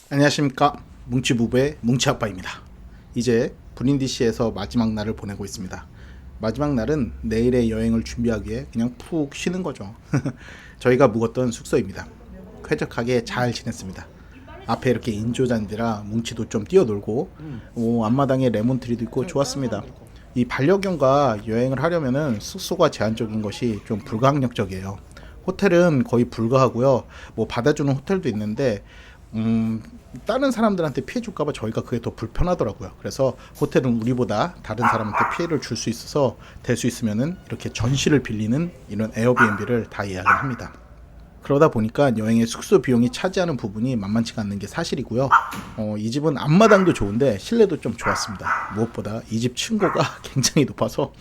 안녕하십니까, 뭉치부부의 뭉치아빠입니다. 이제 브린디시에서 마지막 날을 보내고 있습니다. 마지막 날은 내일의 여행을 준비하기 위해 그냥 푹 쉬는 거죠. 저희가 묵었던 숙소입니다. 쾌적하게 잘 지냈습니다. 앞에 이렇게 인조잔디라 뭉치도 좀 뛰어놀고, 앞마당에 레몬트리도 있고 좋았습니다. 이 반려견과 여행을 하려면은 숙소가 제한적인 것이 좀 불가항력적이에요. 호텔은 거의 불가하고요. 뭐 받아주는 호텔도 있는데 다른 사람들한테 피해 줄까봐 저희가 그게 더 불편하더라고요. 그래서 호텔은 우리보다 다른 사람한테 피해를 줄 수 있어서 될 수 있으면은 이렇게 전시를 빌리는 이런 에어비앤비를 다 예약을 합니다. 그러다 보니까 여행의 숙소 비용이 차지하는 부분이 만만치가 않는 게 사실이고요. 이 집은 앞마당도 좋은데 실내도 좀 좋았습니다. 무엇보다 이 집 층고가 굉장히 높아서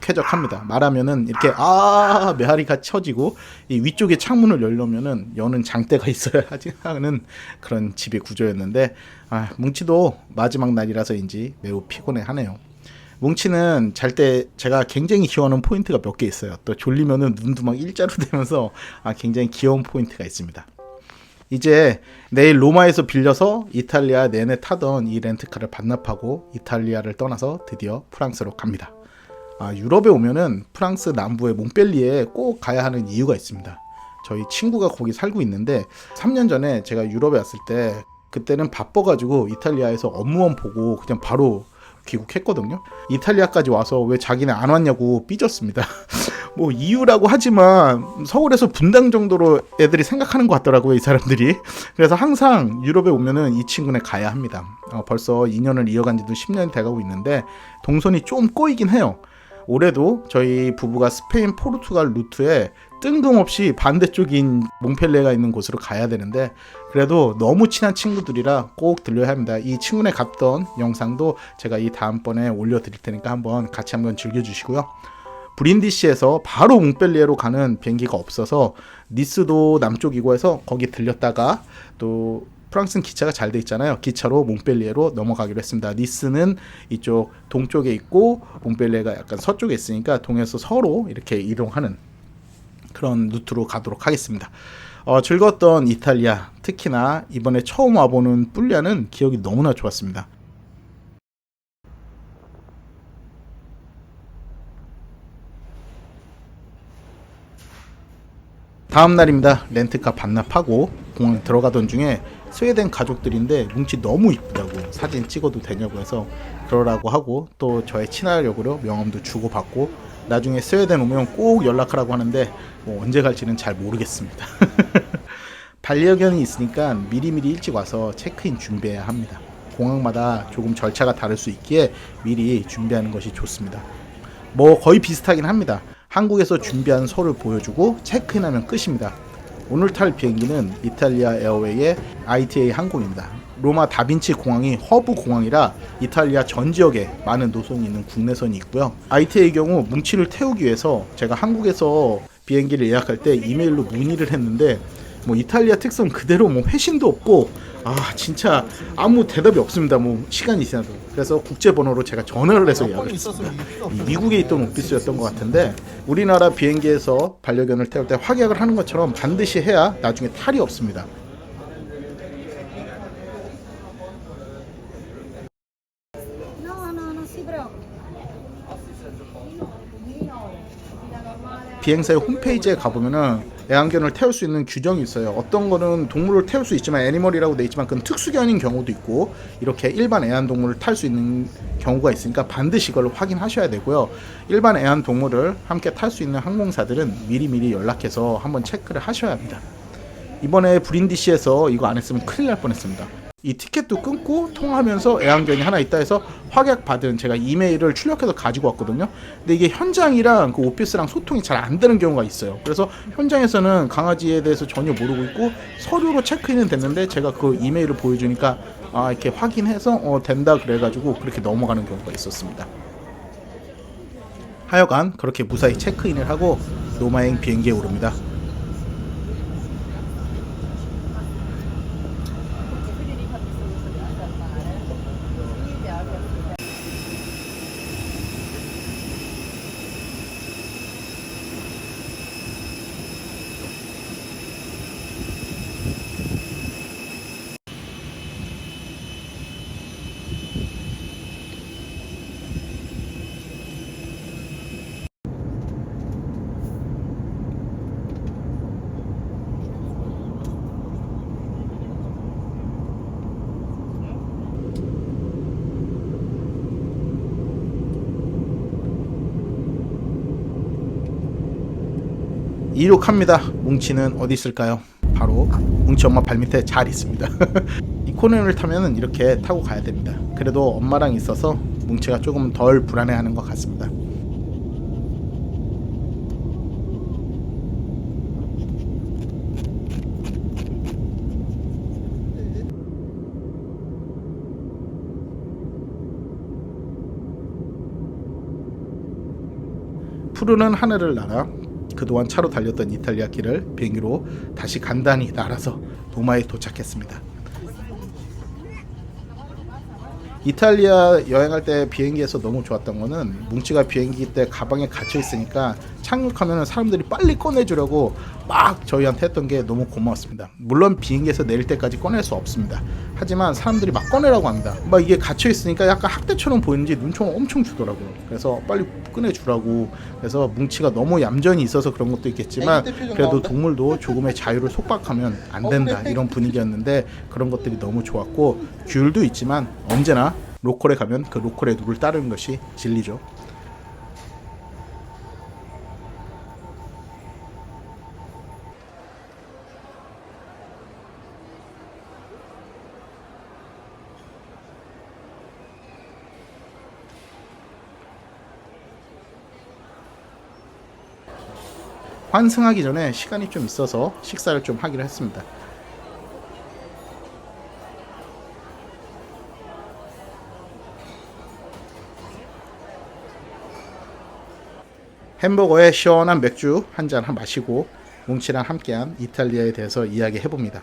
쾌적합니다. 말하면은 이렇게 메아리가 쳐지고 이 위쪽에 창문을 열려면은 여는 장대가 있어야 하는 그런 집의 구조였는데, 뭉치도 마지막 날이라서인지 매우 피곤해하네요. 뭉치는 잘 때 제가 굉장히 귀여워하는 포인트가 몇 개 있어요. 또 졸리면은 눈도 막 일자로 되면서 굉장히 귀여운 포인트가 있습니다. 이제 내일 로마에서 빌려서 이탈리아 내내 타던 이 렌트카를 반납하고 이탈리아를 떠나서 드디어 프랑스로 갑니다. 유럽에 오면은 프랑스 남부의 몽펠리에 꼭 가야 하는 이유가 있습니다. 저희 친구가 거기 살고 있는데 3년 전에 제가 유럽에 왔을 때 그때는 바빠가지고 이탈리아에서 업무원 보고 그냥 바로 귀국했거든요. 이탈리아까지 와서 왜 자기는 안 왔냐고 삐졌습니다. 뭐 이유라고 하지만 서울에서 분당 정도로 애들이 생각하는 것 같더라고요, 이 사람들이. 그래서 항상 유럽에 오면은 이 친구네 가야 합니다. 벌써 2년을 이어간 지도 10년이 돼가고 있는데 동선이 좀 꼬이긴 해요. 올해도 저희 부부가 스페인, 포르투갈 루트에 뜬금없이 반대쪽인 몽펠레가 있는 곳으로 가야 되는데 그래도 너무 친한 친구들이라 꼭 들려야 합니다. 이 친구네 갔던 영상도 제가 이 다음번에 올려드릴 테니까 같이 한번 즐겨주시고요. 브린디시에서 바로 몽펠리에로 가는 비행기가 없어서 니스도 남쪽이고 해서 거기 들렸다가 또 프랑스는 기차가 잘 돼 있잖아요. 기차로 몽펠리에로 넘어가기로 했습니다. 니스는 이쪽 동쪽에 있고 몽펠리에가 약간 서쪽에 있으니까 동에서 서로 이렇게 이동하는 그런 루트로 가도록 하겠습니다. 즐거웠던 이탈리아, 특히나 이번에 처음 와보는 뿔리아는 기억이 너무나 좋았습니다. 다음 날입니다. 렌트카 반납하고 공항 들어가던 중에 스웨덴 가족들인데 뭉치 너무 이쁘다고 사진 찍어도 되냐고 해서 그러라고 하고 또 저의 친화력으로 명함도 주고받고 나중에 스웨덴 오면 꼭 연락하라고 하는데 뭐 언제 갈지는 잘 모르겠습니다. 반려견이 있으니까 미리미리 일찍 와서 체크인 준비해야 합니다. 공항마다 조금 절차가 다를 수 있기에 미리 준비하는 것이 좋습니다. 뭐 거의 비슷하긴 합니다. 한국에서 준비한 서류 보여주고 체크인하면 끝입니다. 오늘 탈 비행기는 이탈리아 에어웨이의 ITA 항공입니다. 로마 다빈치 공항이 허브 공항이라 이탈리아 전 지역에 많은 노선이 있는 국내선이 있고요. ITA의 경우 뭉치를 태우기 위해서 제가 한국에서 비행기를 예약할 때 이메일로 문의를 했는데 뭐 이탈리아 특성 그대로 뭐 회신도 없고 진짜 아무 대답이 없습니다. 뭐 시간이 지나도. 그래서 국제번호로 제가 전화를 해서 예약을 했습니다. 미국에 있던 오피스였던 것 같은데 우리나라 비행기에서 반려견을 태울 때 확약을 하는 것처럼 반드시 해야 나중에 탈이 없습니다. 비행사의 홈페이지에 가보면은 애완견을 태울 수 있는 규정이 있어요. 어떤 거는 동물을 태울 수 있지만 애니멀이라고 돼 있지만 그건 특수견인 경우도 있고 이렇게 일반 애완동물을 탈 수 있는 경우가 있으니까 반드시 이걸 확인하셔야 되고요. 일반 애완동물을 함께 탈 수 있는 항공사들은 미리미리 연락해서 한번 체크를 하셔야 합니다. 이번에 브린디시에서 이거 안 했으면 큰일 날 뻔했습니다. 이 티켓도 끊고 통화하면서 애완견이 하나 있다 해서 확약 받은 제가 이메일을 출력해서 가지고 왔거든요. 근데 이게 현장이랑 그 오피스랑 소통이 잘 안 되는 경우가 있어요. 그래서 현장에서는 강아지에 대해서 전혀 모르고 있고 서류로 체크인은 됐는데 제가 그 이메일을 보여주니까 이렇게 확인해서 된다 그래가지고 그렇게 넘어가는 경우가 있었습니다. 하여간 그렇게 무사히 체크인을 하고 로마행 비행기에 오릅니다. 이륙합니다. 뭉치는 어디 있을까요? 바로 뭉치 엄마 발밑에 잘 있습니다. 이코노미를 타면 이렇게 타고 가야 됩니다. 그래도 엄마랑 있어서 뭉치가 조금 덜 불안해하는 것 같습니다. 푸르는 하늘을 날아 그동안 차로 달렸던 이탈리아 길을 비행기로 다시 간단히 날아서 로마에 도착했습니다. 이탈리아 여행할 때 비행기에서 너무 좋았던 거는 뭉치가 비행기 때 가방에 갇혀 있으니까 착륙하면 사람들이 빨리 꺼내주려고 막 저희한테 했던 게 너무 고마웠습니다. 물론 비행기에서 내릴 때까지 꺼낼 수 없습니다. 하지만 사람들이 막 꺼내라고 합니다. 막 이게 갇혀 있으니까 약간 학대처럼 보이는지 눈총 엄청 주더라고요. 그래서 빨리 꺼내주라고. 그래서 뭉치가 너무 얌전히 있어서 그런 것도 있겠지만 그래도 동물도 조금의 자유를 속박하면 안 된다, 이런 분위기였는데 그런 것들이 너무 좋았고, 귤도 있지만 언제나 로컬에 가면 그 로컬의 룰을 따르는 것이 진리죠. 환승하기 전에 시간이 좀 있어서 식사를 좀 하기로 했습니다. 햄버거에 시원한 맥주 한 잔 마시고 뭉치랑 함께한 이탈리아에 대해서 이야기해봅니다.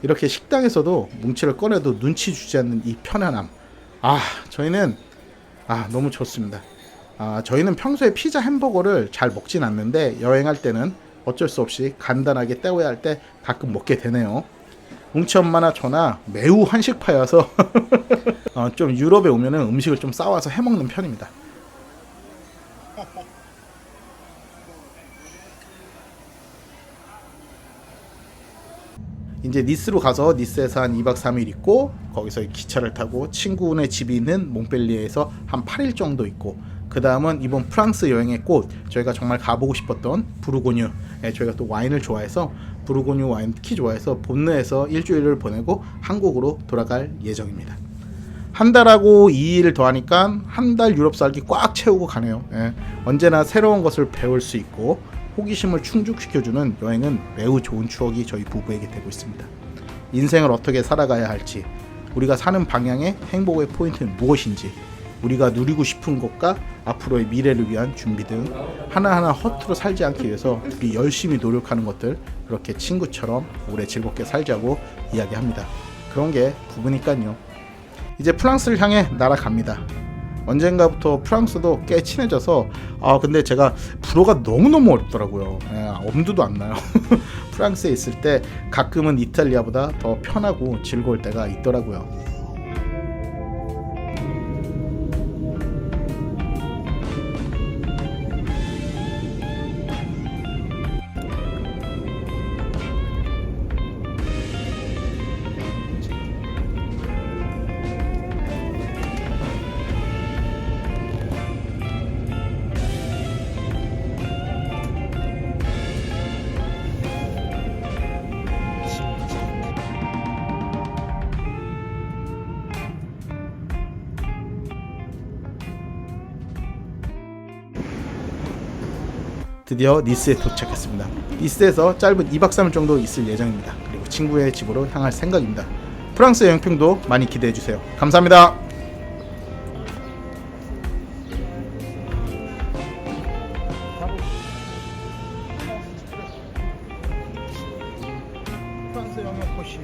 이렇게 식당에서도 뭉치를 꺼내도 눈치 주지 않는 이 편안함. 저희는 너무 좋습니다. 저희는 평소에 피자, 햄버거를 잘 먹진 않는데 여행할 때는 어쩔 수 없이 간단하게 때워야 할 때 가끔 먹게 되네요. 뭉치 엄마나 저나 매우 한식파여서 좀 유럽에 오면은 음식을 좀 싸와서 해먹는 편입니다. 이제 니스로 가서 니스에서 한 2박 3일 있고, 거기서 기차를 타고 친구네 집이 있는 몽펠리에에서 한 8일 정도 있고, 그 다음은 이번 프랑스 여행의 꽃, 저희가 정말 가보고 싶었던 부르고뉴, 저희가 또 와인을 좋아해서 부르고뉴 와인 특히 좋아해서 본느에서 일주일을 보내고 한국으로 돌아갈 예정입니다. 한 달하고 2일 더하니까 한 달 유럽 살기 꽉 채우고 가네요. 언제나 새로운 것을 배울 수 있고 호기심을 충족시켜주는 여행은 매우 좋은 추억이 저희 부부에게 되고 있습니다. 인생을 어떻게 살아가야 할지, 우리가 사는 방향의 행복의 포인트는 무엇인지, 우리가 누리고 싶은 것과 앞으로의 미래를 위한 준비 등 하나하나 허투루 살지 않기 위해서 우리 열심히 노력하는 것들, 그렇게 친구처럼 오래 즐겁게 살자고 이야기합니다. 그런 게 부부니까요. 이제 프랑스를 향해 날아갑니다. 언젠가부터 프랑스도 꽤 친해져서 근데 제가 불어가 너무너무 어렵더라고요. 엄두도 안 나요. 프랑스에 있을 때 가끔은 이탈리아보다 더 편하고 즐거울 때가 있더라고요. 드디어 니스에 도착했습니다. 니스에서 짧은 2박 3일 정도 있을 예정입니다. 그리고 친구의 집으로 향할 생각입니다. 프랑스 여행평도 많이 기대해주세요. 감사합니다. 프랑스 영역 호시